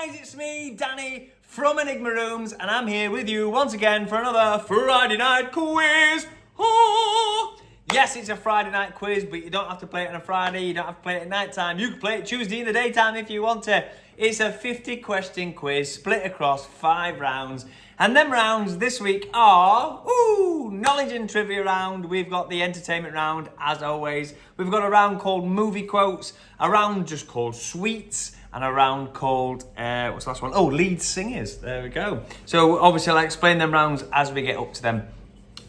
guys, it's me, Danny, from Enigma Rooms, and I'm here with you once again for another Friday night quiz. Oh! Yes, it's a Friday night quiz, but you don't have to play it on a Friday, you don't have to play it at night time. You can play it Tuesday in the daytime if you want to. It's a 50-question quiz split across 5 rounds. And them rounds this week are, knowledge and trivia round. We've got the entertainment round, as always. We've got a round called movie quotes, a round just called sweets, and a round called, what's the last one? Oh, lead singers. There we go. So obviously I'll explain them rounds as we get up to them.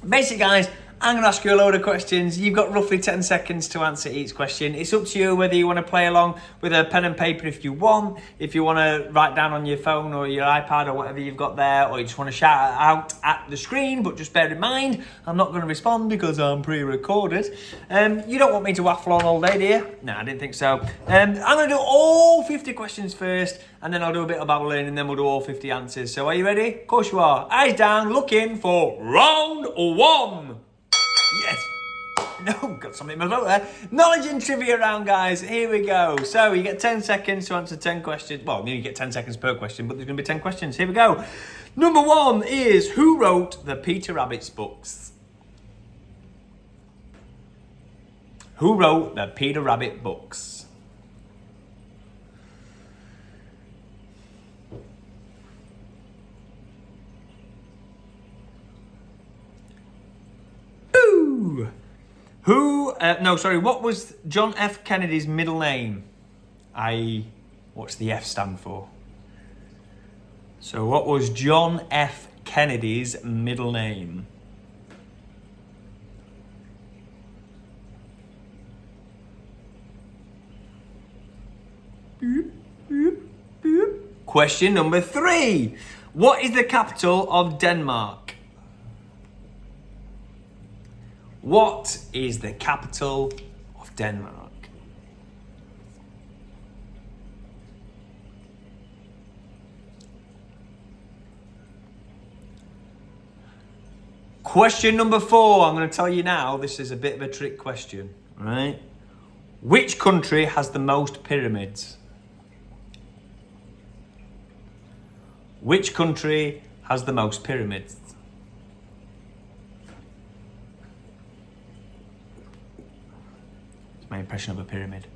Basically, guys, I'm going to ask you a load of questions. You've got roughly 10 seconds to answer each question. It's up to you whether you want to play along with a pen and paper if you want to write down on your phone or your iPad or whatever you've got there, or you just want to shout it out at the screen, but just bear in mind, I'm not going to respond because I'm pre-recorded. You don't want me to waffle on all day, do you? No, I didn't think so. I'm going to do all 50 questions first, and then I'll do a bit of babbling, and then we'll do all 50 answers. So are you ready? Of course you are. Eyes down, looking for round 1. Yes. No, got something in my throat there. Knowledge and trivia round, guys. Here we go. So you get 10 seconds to answer 10 questions. Well, you get 10 seconds per question, but there's going to be 10 questions. Here we go. Number 1 is, who wrote the Peter Rabbit's books? Who wrote the Peter Rabbit books? What was John F. Kennedy's middle name? What's the F stand for? So what was John F. Kennedy's middle name? Boop, boop, boop. Question number 3. What is the capital of Denmark? What is the capital of Denmark? Question number 4. I'm going to tell you now, this is a bit of a trick question, right? Which country has the most pyramids? Which country has the most pyramids? My impression of a pyramid.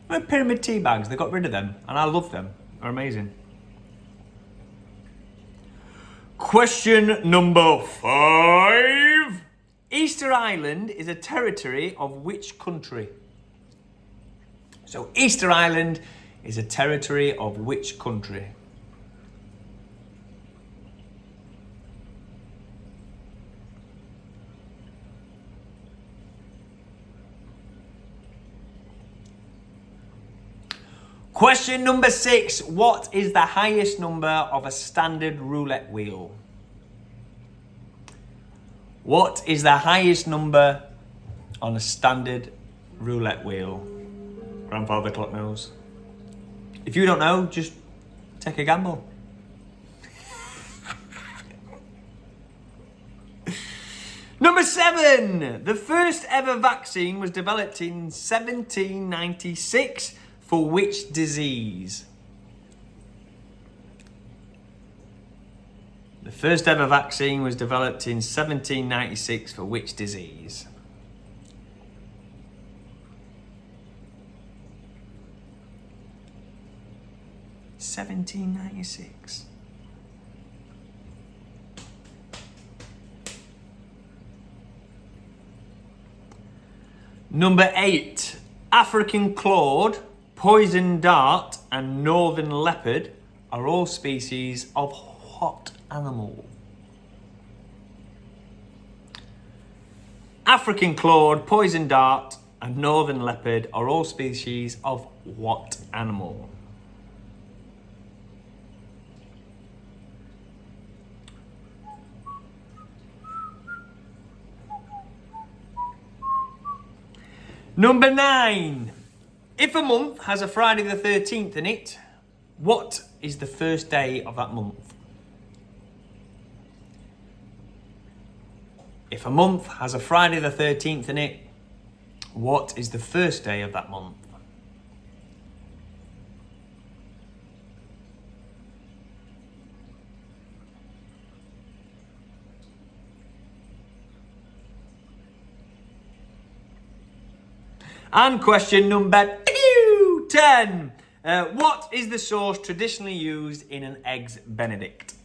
You know, pyramid tea bags, they got rid of them, and I love them. They're amazing. Question number 5. Easter Island is a territory of which country? So Easter Island is a territory of which country? Question number 6. What is the highest number of a standard roulette wheel? What is the highest number on a standard roulette wheel? Grandfather Clock knows. If you don't know, just take a gamble. Number 7. The first ever vaccine was developed in 1796. For which disease? The first ever vaccine was developed in 1796 for which disease? (1796). Number 8. African clawed, poison dart and northern leopard are all species of what animal? African clawed, poison dart and northern leopard are all species of what animal? Number 9. If a month has a Friday the 13th in it, what is the first day of that month? If a month has a Friday the 13th in it, what is the first day of that month? And question number 10. What is the sauce traditionally used in an Eggs Benedict?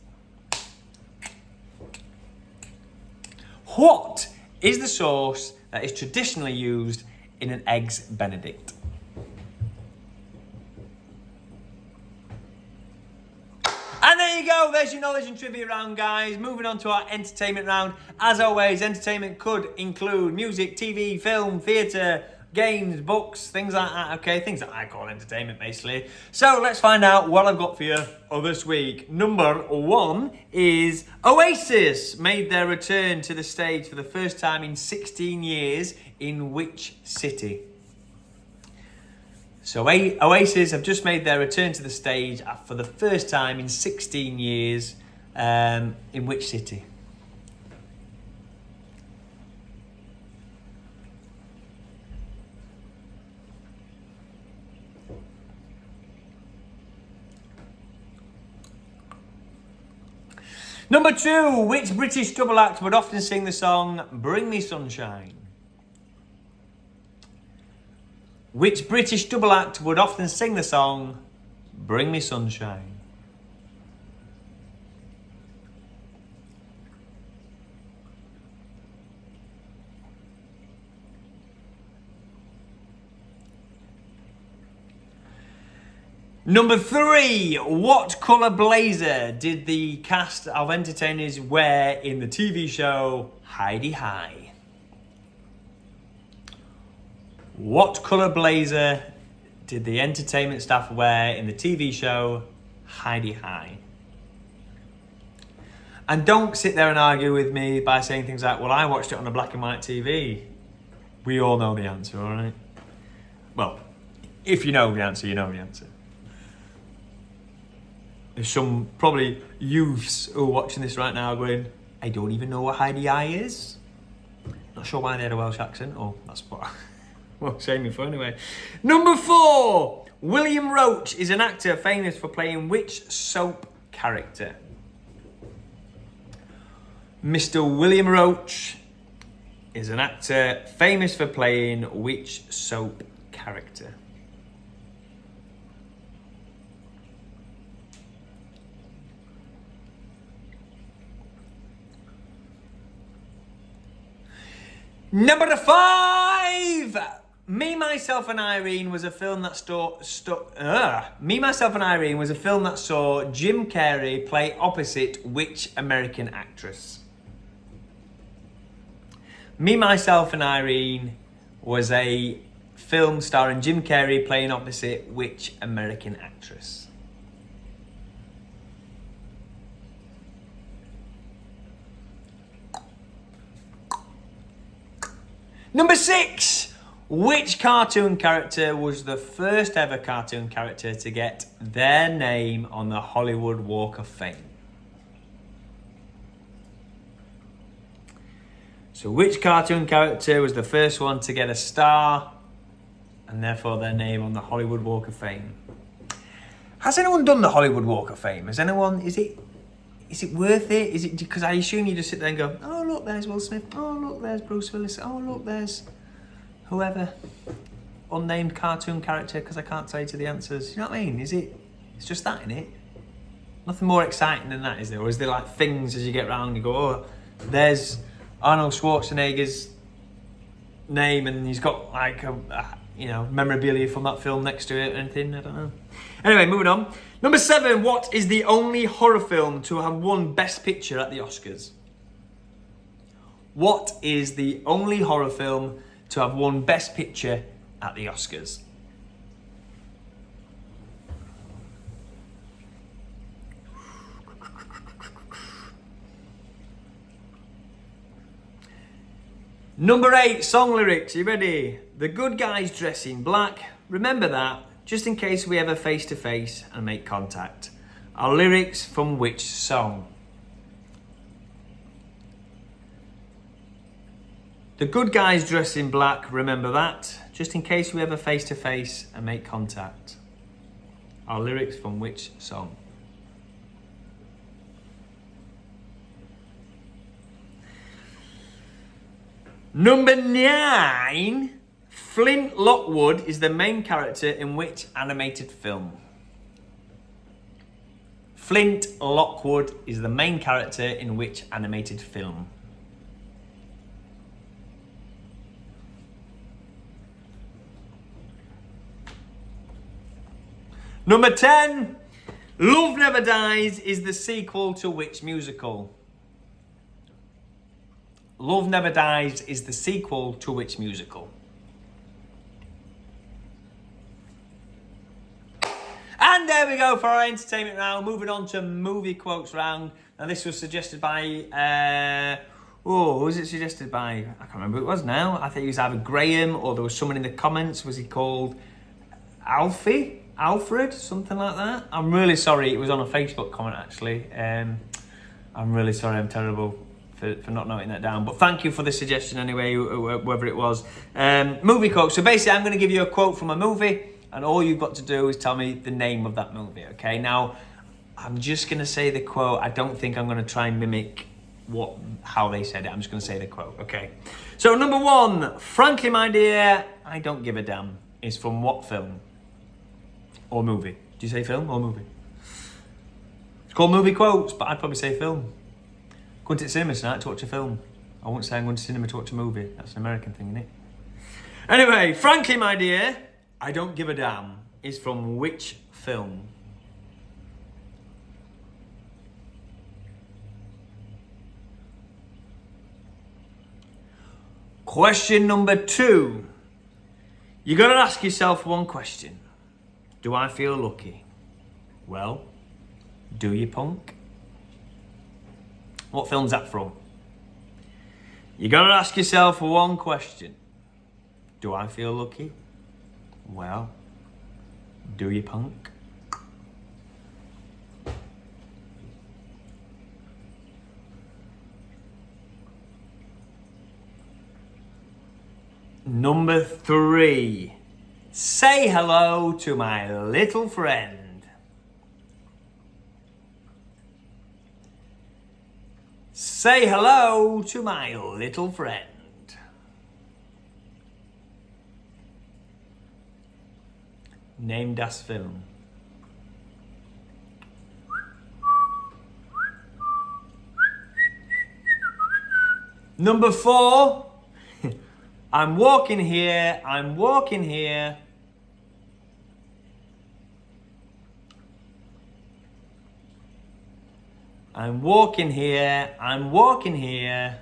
What is the sauce that is traditionally used in an Eggs Benedict? And there you go, there's your knowledge and trivia round, guys. Moving on to our entertainment round. As always, entertainment could include music, TV, film, theatre, games, books, things like that, okay? Things that I call entertainment, basically. So let's find out what I've got for you this week. Number 1 is Oasis made their return to the stage for the first time in 16 years in which city? So Oasis have just made their return to the stage for the first time in 16 years. In which city? Number 2, which British double act would often sing the song Bring Me Sunshine? Which British double act would often sing the song Bring Me Sunshine? Number 3, what colour blazer did the cast of entertainers wear in the TV show Hi-de-Hi? What colour blazer did the entertainment staff wear in the TV show Hi-de-Hi? And don't sit there and argue with me by saying things like, well, I watched it on a black and white TV. We all know the answer, all right? Well, if you know the answer, you know the answer. There's some probably youths who are watching this right now going, I don't even know what Hi-de-Hi is. Not sure why they had a Welsh accent. Oh, that's what... Well, shame me for anyway. Number 4. William Roach is an actor famous for playing which soap character? Mr. William Roach is an actor famous for playing which soap character? Number 5. Me, Myself and Irene was a film that Me, Myself and Irene was a film that saw Jim Carrey play opposite which American actress? Me, Myself and Irene was a film starring Jim Carrey playing opposite which American actress? Number 6. Which cartoon character was the first ever cartoon character to get their name on the Hollywood Walk of Fame? So which cartoon character was the first one to get a star and therefore their name on the Hollywood Walk of Fame? Has anyone done the Hollywood Walk of Fame? Has anyone, is it worth it? Is it, because I assume you just sit there and go, oh look, there's Will Smith, oh look, there's Bruce Willis, oh look, there's whoever, unnamed cartoon character, because I can't tell you to the answers. You know what I mean? It's just that, innit? Nothing more exciting than that, is there? Or is there like things as you get round, you go, oh, there's Arnold Schwarzenegger's name and he's got like a memorabilia from that film next to it or anything, I don't know. Anyway, moving on. Number 7, what is the only horror film to have won Best Picture at the Oscars? What is the only horror film to have won Best Picture at the Oscars? Number 8, song lyrics. You ready? The good guys dress in black. Remember that, just in case we ever face to face and make contact. Our lyrics from which song? The good guys dress in black, remember that, just in case we ever face to face and make contact. Our lyrics from which song? Number 9, Flint Lockwood is the main character in which animated film? Flint Lockwood is the main character in which animated film? Number 10. Love Never Dies is the sequel to which musical? Love Never Dies is the sequel to which musical? And there we go for our entertainment round. Moving on to movie quotes round. Now this was suggested by, who was it suggested by? I can't remember who it was now. I think it was either Graham or there was someone in the comments. Was he called Alfie? Alfred? Something like that? I'm really sorry. It was on a Facebook comment actually. I'm really sorry. I'm terrible for not noting that down. But thank you for the suggestion anyway, whoever it was. Movie quote. So basically I'm going to give you a quote from a movie and all you've got to do is tell me the name of that movie, okay? Now, I'm just going to say the quote. I don't think I'm going to try and mimic how they said it. I'm just going to say the quote, okay? So number 1, frankly, my dear, I don't give a damn is from what film? Or movie? Do you say film or movie? It's called movie quotes, but I'd probably say film. Going to the cinema tonight to watch a film. I won't say I'm going to cinema to watch a movie. That's an American thing, isn't it? Anyway, frankly, my dear, I don't give a damn is from which film? Question number 2. You got to ask yourself one question. Do I feel lucky? Well, do you, punk? What film's that from? You got to ask yourself one question. Do I feel lucky? Well, do you, punk? Number 3. Say hello to my little friend. Say hello to my little friend. Name das film. Number 4. I'm walking here, I'm walking here. I'm walking here, I'm walking here.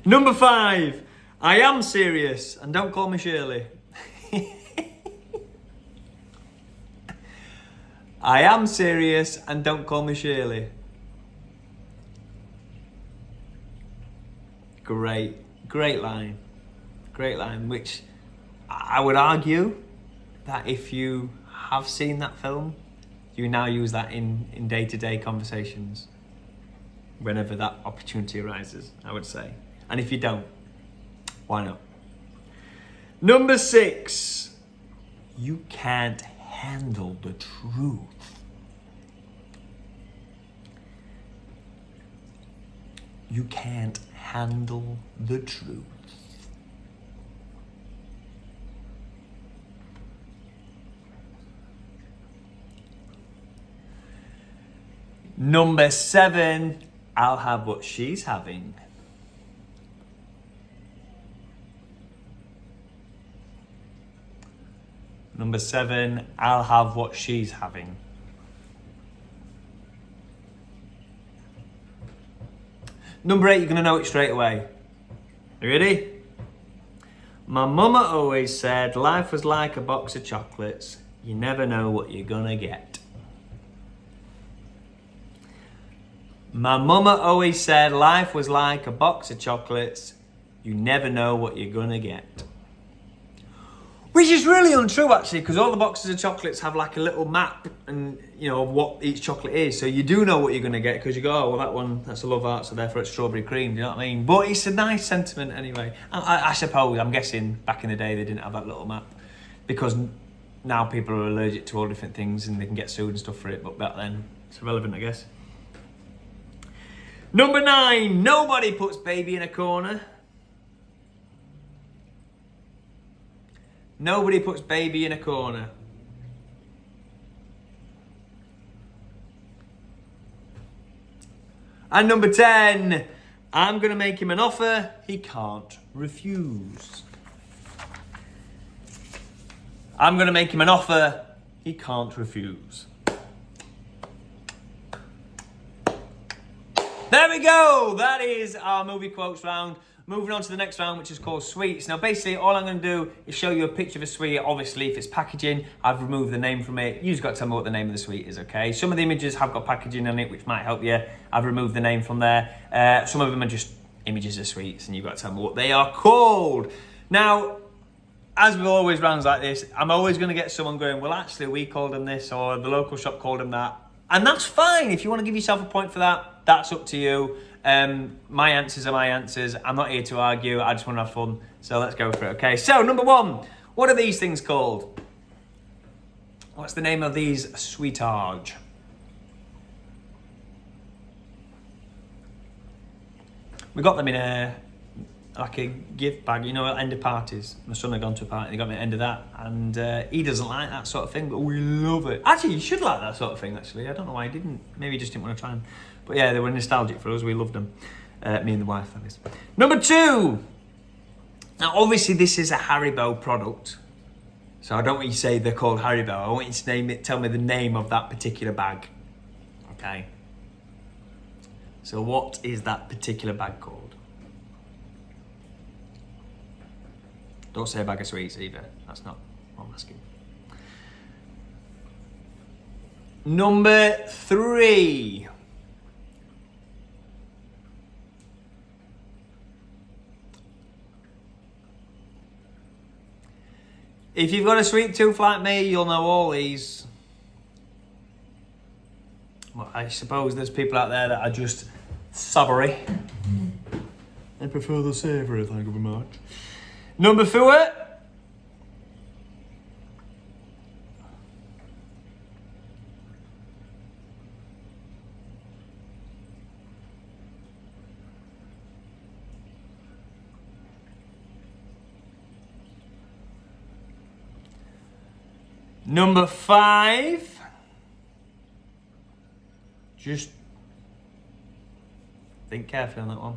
Number 5. I am serious, and don't call me Shirley. I am serious, and don't call me Shirley. Great line. Great line, which I would argue that if you have seen that film, you now use that in day-to-day conversations. Whenever that opportunity arises, I would say. And if you don't, why not? Number 6. You can't handle the truth. You can't handle the truth. Number 7. I'll have what she's having. Number 7, I'll have what she's having. Number 8, you're going to know it straight away. You ready? My mama always said life was like a box of chocolates. You never know what you're going to get. My mama always said life was like a box of chocolates. You never know what you're going to get. Which is really untrue actually, because all the boxes of chocolates have like a little map and what each chocolate is. So you do know what you're going to get because you go, oh, well that one, that's a Love Heart, so therefore it's strawberry cream, do you know what I mean? But it's a nice sentiment anyway. I suppose, I'm guessing back in the day they didn't have that little map because now people are allergic to all different things and they can get sued and stuff for it, but back then it's irrelevant, I guess. Number 9, nobody puts baby in a corner. Nobody puts baby in a corner. And number 10, I'm going to make him an offer he can't refuse. I'm going to make him an offer he can't refuse. There we go. That is our movie quotes round. Moving on to the next round, which is called sweets. Now, basically, all I'm going to do is show you a picture of a sweet. Obviously, if it's packaging, I've removed the name from it. You've got to tell me what the name of the sweet is, okay? Some of the images have got packaging on it, which might help you. I've removed the name from there. Some of them are just images of sweets, and you've got to tell me what they are called. Now, as with always rounds like this, I'm always going to get someone going, well, actually, we called them this, or the local shop called them that. And that's fine. If you want to give yourself a point for that, that's up to you. My answers are my answers. I'm not here to argue. I just want to have fun. So let's go for it, okay? So, number 1, what are these things called? What's the name of these sweetards? We got them in a gift bag, you know, at end of parties. My son had gone to a party, they got me at the end of that, and he doesn't like that sort of thing, but we love it. Actually, you should like that sort of thing, actually. I don't know why he didn't. Maybe he just didn't want to try them. But yeah, they were nostalgic for us. We loved them. Me and the wife, that is. Number 2. Now, obviously, this is a Haribo product. So I don't want you to say they're called Haribo. I want you to name it, tell me the name of that particular bag. Okay. So what is that particular bag called? Don't say a bag of sweets either. That's not what I'm asking. Number 3. If you've got a sweet tooth like me, you'll know all these. Well, I suppose there's people out there that are just savoury. I prefer the savoury, thank you very much. Number 4. Number 5. Just think carefully on that one.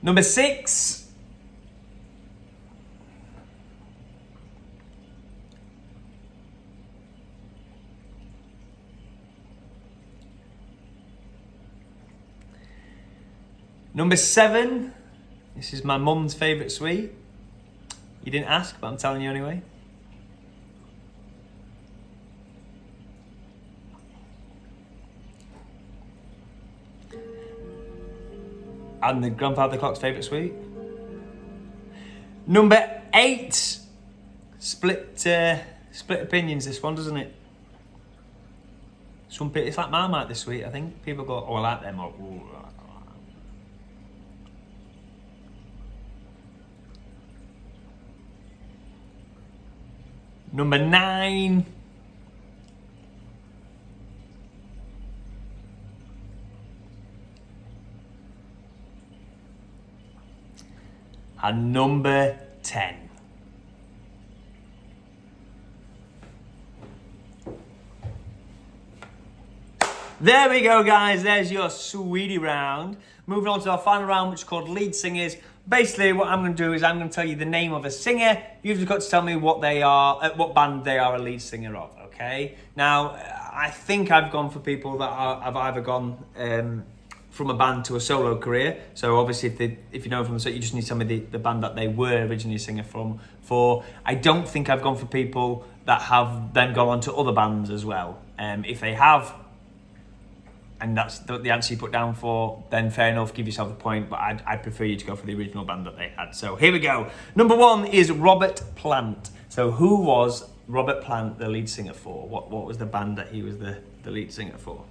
Number 6. Number 7. This is my mum's favourite sweet. You didn't ask, but I'm telling you anyway. And the grandfather clock's favourite sweet. Number 8. Split opinions, this one, doesn't it? Some people, it's like Marmite, this sweet, I think. People go, oh, I like them, or, ooh. Number 9. And number 10. There we go, guys. There's your sweetie round. Moving on to our final round, which is called lead singers. Basically, what I'm going to do is I'm going to tell you the name of a singer. You've just got to tell me what they are, what band they are a lead singer of, okay? Now, I think I've gone for people that have either gone from a band to a solo career. So obviously, if you know from the you just need to tell me the band that they were originally a singer from. I don't think I've gone for people that have then gone on to other bands as well. If they have, and that's the answer you put down for, then fair enough, give yourself a point, but I'd prefer you to go for the original band that they had. So here we go. Number 1 is Robert Plant. So who was Robert Plant the lead singer for? What was the band that he was the lead singer for?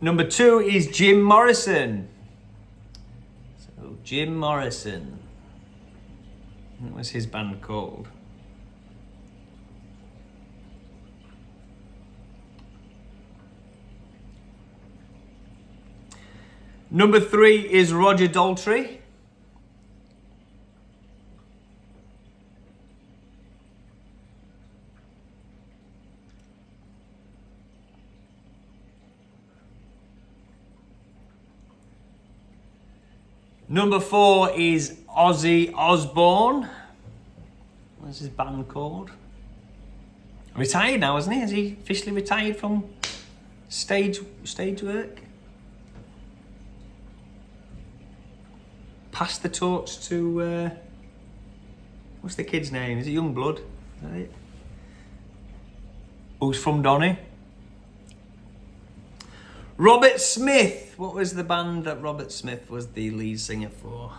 Number 2 is Jim Morrison. So Jim Morrison. What was his band called? Number 3 is Roger Daltrey. Number 4 is Ozzy Osbourne. What's his band called? Retired now, isn't he? Has he officially retired from stage work? Passed the torch to what's the kid's name? Is it Youngblood? Is that it? Who's from Donny? Robert Smith. What was the band that Robert Smith was the lead singer for?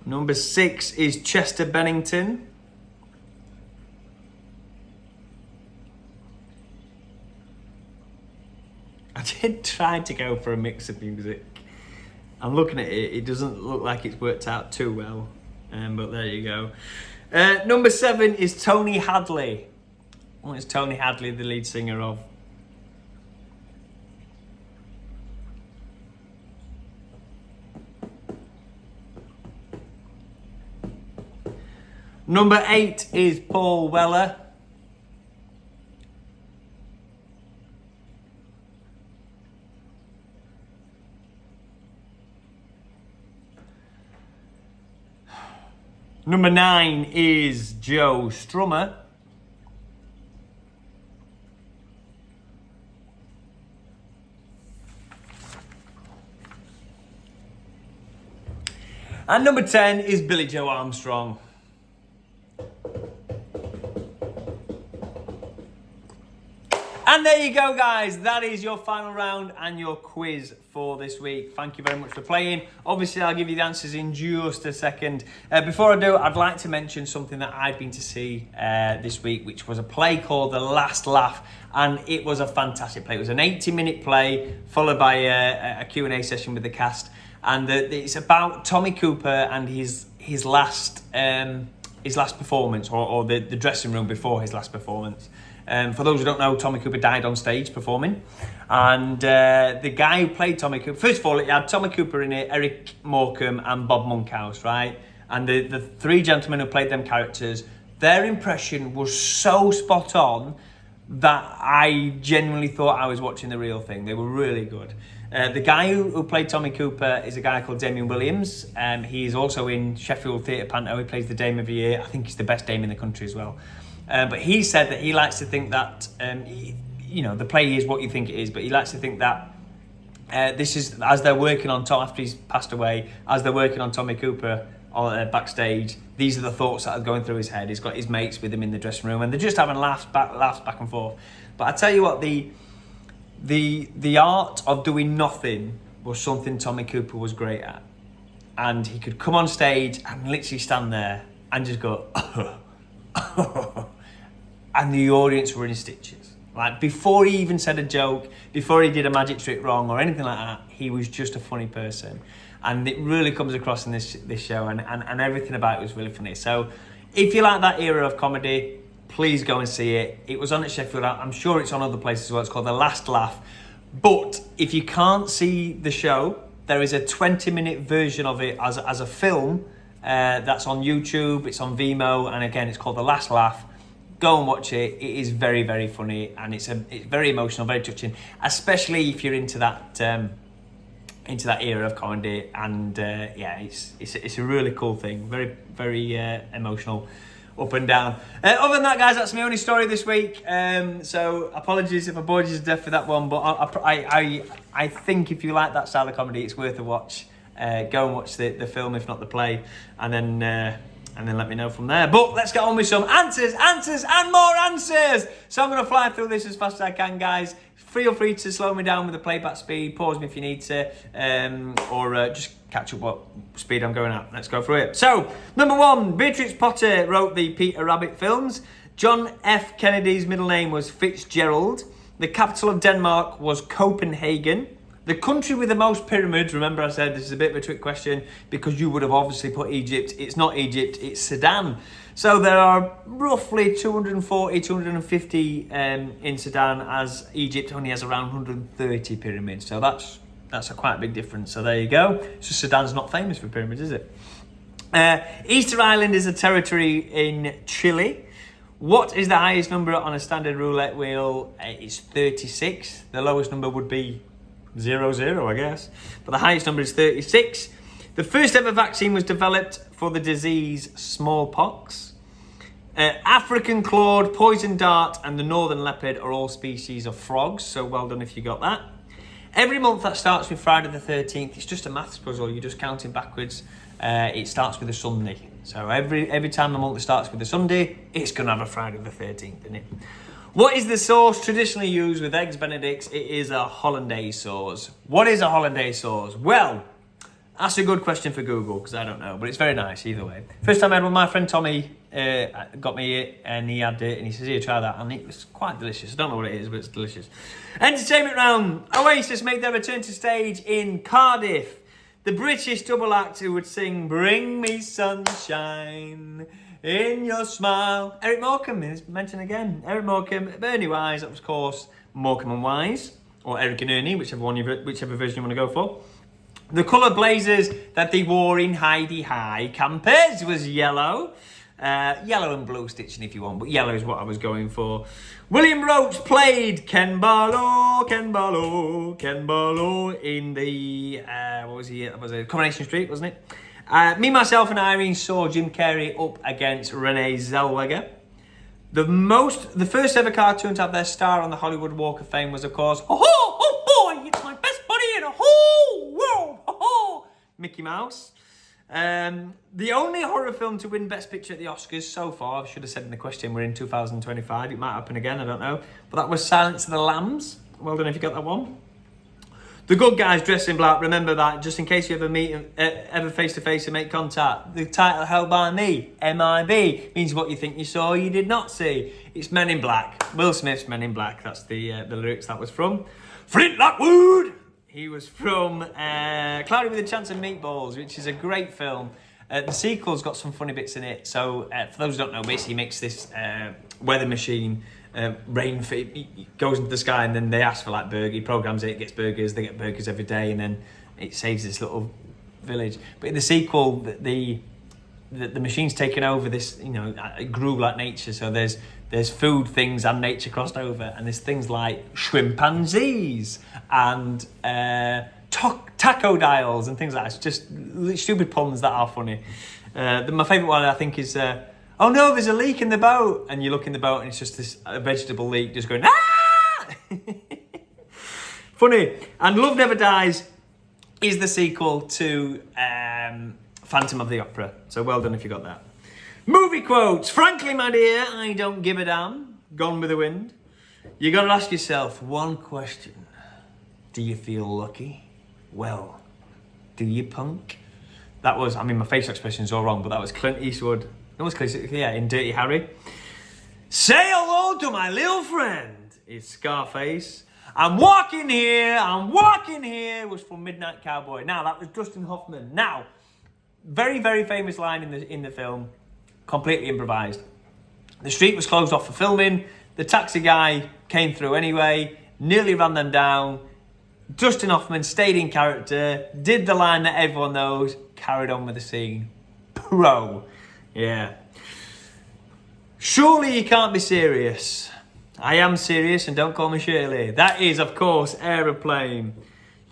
Number 6 is Chester Bennington. I did try to go for a mix of music. I'm looking at it, it doesn't look like it's worked out too well. But there you go. Number 7 is Tony Hadley. What is Tony Hadley the lead singer of? Number 8 is Paul Weller. Number 9 is Joe Strummer. And number 10 is Billy Joe Armstrong. And there you go, guys. That is your final round and your quiz for this week. Thank you very much for playing. Obviously, I'll give you the answers in just a second. Before I do, I'd like to mention something that I've been to see this week, which was a play called The Last Laugh. And it was a fantastic play. It was an 80-minute play followed by a Q&A session with the cast. And it's about Tommy Cooper and his last performance, or the dressing room before his last performance. For those who don't know, Tommy Cooper died on stage performing. And the guy who played Tommy Cooper, first of all, it had Tommy Cooper in it, Eric Morecambe and Bob Monkhouse, right? And the three gentlemen who played them characters, their impression was so spot on that I genuinely thought I was watching the real thing. They were really good. The guy who played Tommy Cooper is a guy called Damien Williams. He's also in Sheffield Theatre Panto. He plays the Dame of the Year. I think he's the best Dame in the country as well. But he said that he likes to think that, the play is what you think it is, but he likes to think that this is, as they're working on Tom, after he's passed away, as they're working on Tommy Cooper backstage, these are the thoughts that are going through his head. He's got his mates with him in the dressing room, and they're just having laughs back and forth. But I tell you what, the art of doing nothing was something Tommy Cooper was great at. And he could come on stage and literally stand there and just go, and the audience were in stitches. Like, before he even said a joke, before he did a magic trick wrong or anything like that, he was just a funny person. And it really comes across in this show, and everything about it was really funny. So if you like that era of comedy, please go and see it. It was on at Sheffield. I'm sure it's on other places as well. It's called The Last Laugh. But if you can't see the show, there is a 20-minute version of it as a film that's on YouTube. It's on Vimeo, and again, it's called The Last Laugh. Go and watch it. It is very, very funny, and it's very emotional, very touching, especially if you're into that era of comedy. And it's a really cool thing. Very, very emotional, up and down. Other than that, guys, that's my only story this week. So apologies if I bored you to death for that one, but I think if you like that style of comedy, it's worth a watch. Go and watch the film, if not the play, and and then let me know from there. But let's get on with some answers, and more answers. So I'm going to fly through this as fast as I can, guys. Feel free to slow me down with the playback speed, pause me if you need to, or just catch up what speed I'm going at. Let's go through it. So, number 1, Beatrix Potter wrote the Peter Rabbit films. John F. Kennedy's middle name was Fitzgerald. The capital of Denmark was Copenhagen. The country with the most pyramids, remember I said this is a bit of a trick question because you would have obviously put Egypt. It's not Egypt, it's Sudan. So there are roughly 240, 250 in Sudan, as Egypt only has around 130 pyramids. So that's a quite big difference. So there you go. So Sudan's not famous for pyramids, is it? Easter Island is a territory in Chile. What is the highest number on a standard roulette wheel? It's 36. The lowest number would be 00, I guess. But the highest number is 36. The first ever vaccine was developed for the disease smallpox. African clawed, poison dart, and the northern leopard are all species of frogs. So well done if you got that. Every month that starts with Friday the 13th, it's just a maths puzzle. You're just counting backwards. It starts with a Sunday. So every time the month starts with a Sunday, it's going to have a Friday the 13th, isn't it? What is the sauce traditionally used with eggs Benedicts? It is a hollandaise sauce. What is a hollandaise sauce? Well, that's a good question for Google because I don't know, but it's very nice either way. First time I had one, my friend Tommy got me it and he had it and he says, here, try that. And it was quite delicious. I don't know what it is, but it's delicious. Entertainment round. Oasis make their return to stage in Cardiff. The British double act who would sing Bring Me Sunshine in Your Smile. Eric Morecambe is mentioned again. Eric Morecambe, Ernie Wise, that was of course Morecambe and Wise, or Eric and Ernie, whichever version you want to go for. The colour blazers that they wore in Heidi High Campers was yellow. Yellow and blue stitching if you want, but yellow is what I was going for. William Roach played Ken Barlow in the, what was he? That was Coronation Street, wasn't it? Me, Myself and Irene saw Jim Carrey up against Renee Zellweger. The first ever cartoon to have their star on the Hollywood Walk of Fame was, of course, oh boy, it's my best buddy in the whole world, Mickey Mouse. The only horror film to win Best Picture at the Oscars so far, I should have said in the question, we're in 2025, it might happen again, I don't know, but that was Silence of the Lambs. Well done if you got that one. The good guys dressed in black, remember that, just in case you ever meet ever face to face and make contact. The title held by me, MIB, means what you think you saw, you did not see. It's Men in Black. Will Smith's Men in Black, that's the lyrics that was from. Flint Lockwood! He was from Cloudy with a Chance of Meatballs, which is a great film. The sequel's got some funny bits in it. So for those who don't know, basically he makes this weather machine it goes into the sky and then they ask for like burger. He programs it, gets burgers, they get burgers every day, and then it saves this little village. But in the sequel, the machine's taken over this, it grew like nature. So there's food things and nature crossed over, and there's things like shrimpanzees and taco dials and things like that. It's just stupid puns that are funny. My favourite one I think is, oh no, there's a leak in the boat, and you look in the boat and it's just this vegetable leak just going, ah! Funny. And Love Never Dies is the sequel to Phantom of the Opera. So well done if you got that. Movie quotes. Frankly, my dear, I don't give a damn. Gone with the Wind. You got to ask yourself one question. Do you feel lucky? Well, do you, punk? That was, my facial expression is all wrong, but that was Clint Eastwood. It was Clint, yeah, in Dirty Harry. Say hello to my little friend. It's Scarface. I'm walking here was from Midnight Cowboy. Now, that was Dustin Hoffman. Now, very, very famous line in the film. Completely improvised. The street was closed off for filming. The taxi guy came through anyway, nearly ran them down. Dustin Hoffman stayed in character, did the line that everyone knows, carried on with the scene. Pro. Yeah. Surely you can't be serious. I am serious, and don't call me Shirley. That is, of course, Aeroplane.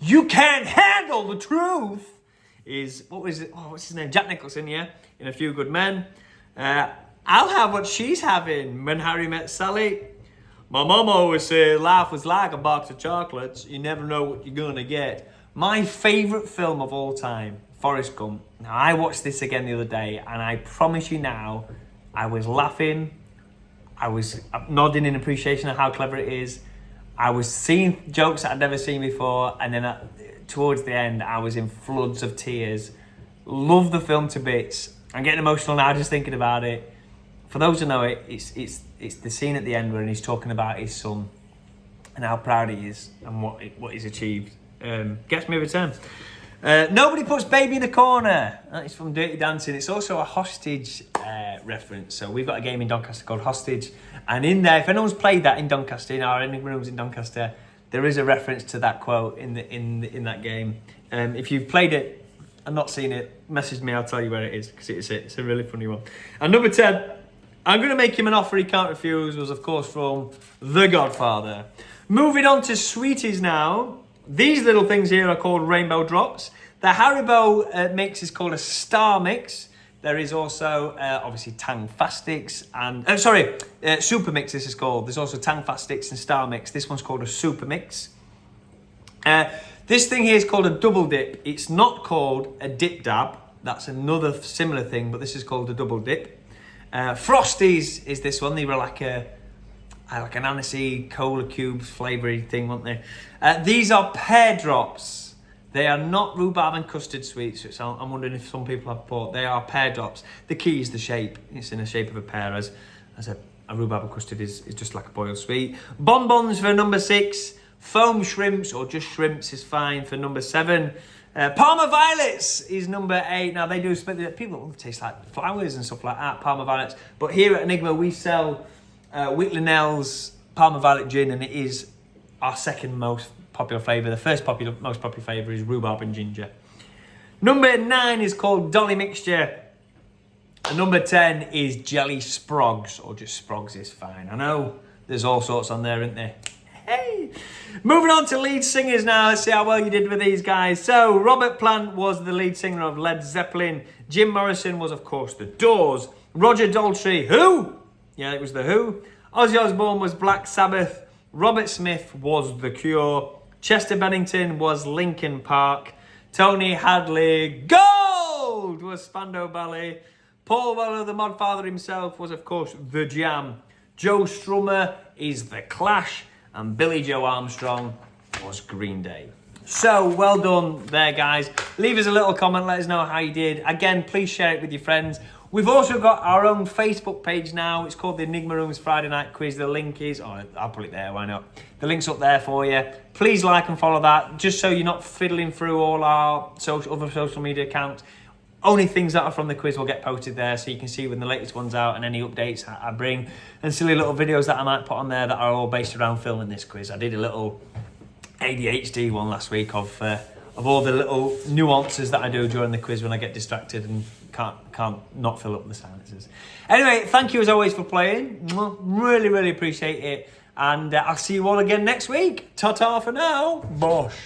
You can't handle the truth is, what's his name? Jack Nicholson, yeah? In A Few Good Men. I'll have what she's having. When Harry Met Sally. My mom always said life was like a box of chocolates. You never know what you're gonna get. My favourite film of all time, Forrest Gump. Now, I watched this again the other day, and I promise you now, I was laughing, I was nodding in appreciation of how clever it is, I was seeing jokes that I'd never seen before, and then towards the end, I was in floods of tears. Love the film to bits. I'm getting emotional now just thinking about it. For those who know it, it's the scene at the end where he's talking about his son and how proud he is and what he's achieved. Gets me every time. Nobody puts baby in a corner. That is from Dirty Dancing. It's also a hostage reference. So we've got a game in Doncaster called Hostage, and in there, if anyone's played that in Doncaster, in our Enigma Rooms in Doncaster, there is a reference to that quote in that game. If you've played it and not seen it, message me. I'll tell you where it is because it's a really funny one. And number 10, I'm going to make him an offer he can't refuse, was of course from The Godfather. Moving on to sweeties now. These little things here are called Rainbow Drops. The Haribo mix is called a Star Mix. There is also, obviously, Tang Fastics and... Super Mix this is called. There's also Tang Fastics and Star Mix. This one's called a Super Mix. This thing here is called a Double Dip. It's not called a Dip Dab. That's another similar thing, but this is called a Double Dip. Frosties is this one. They were like an anisey cola cubes flavoury thing, weren't they? These are Pear Drops. They are not rhubarb and custard sweets, which I'm wondering if some people have bought. They are Pear Drops. The key is the shape. It's in the shape of a pear, as a rhubarb and custard is just like a boiled sweet. Bonbons for number 6. Foam shrimps, or just shrimps, is fine for number 7. Parma Violets is number 8. Now, they do split the... People taste like flowers and stuff like that, Parma Violets. But here at Enigma, we sell Whitley Nell's Parma Violet Gin, and it is our second most popular flavour. The first most popular flavour is rhubarb and ginger. Number 9 is called Dolly Mixture. And number 10 is Jelly Sprogs, or just Sprogs is fine. I know there's all sorts on there, isn't there? Hey! Moving on to lead singers now. Let's see how well you did with these guys. So, Robert Plant was the lead singer of Led Zeppelin. Jim Morrison was, of course, The Doors. Roger Daltrey, Who? Yeah, it was The Who. Ozzy Osbourne was Black Sabbath. Robert Smith was The Cure. Chester Bennington was Linkin Park. Tony Hadley Gold was Spandau Ballet. Paul Weller, the mod father himself, was, of course, The Jam. Joe Strummer is The Clash. And Billy Joe Armstrong was Green Day. So, well done there, guys. Leave us a little comment, let us know how you did. Again, please share it with your friends. We've also got our own Facebook page now. It's called the Enigma Rooms Friday Night Quiz. The link is... Oh, I'll put it there, why not? The link's up there for you. Please like and follow that, just so you're not fiddling through all our other social media accounts. Only things that are from the quiz will get posted there, so you can see when the latest one's out and any updates I bring, and silly little videos that I might put on there that are all based around filming this quiz. I did a little ADHD one last week of all the little nuances that I do during the quiz when I get distracted and can't not fill up the silences. Anyway, thank you as always for playing. Really, really appreciate it. And I'll see you all again next week. Ta-ta for now. Bosh.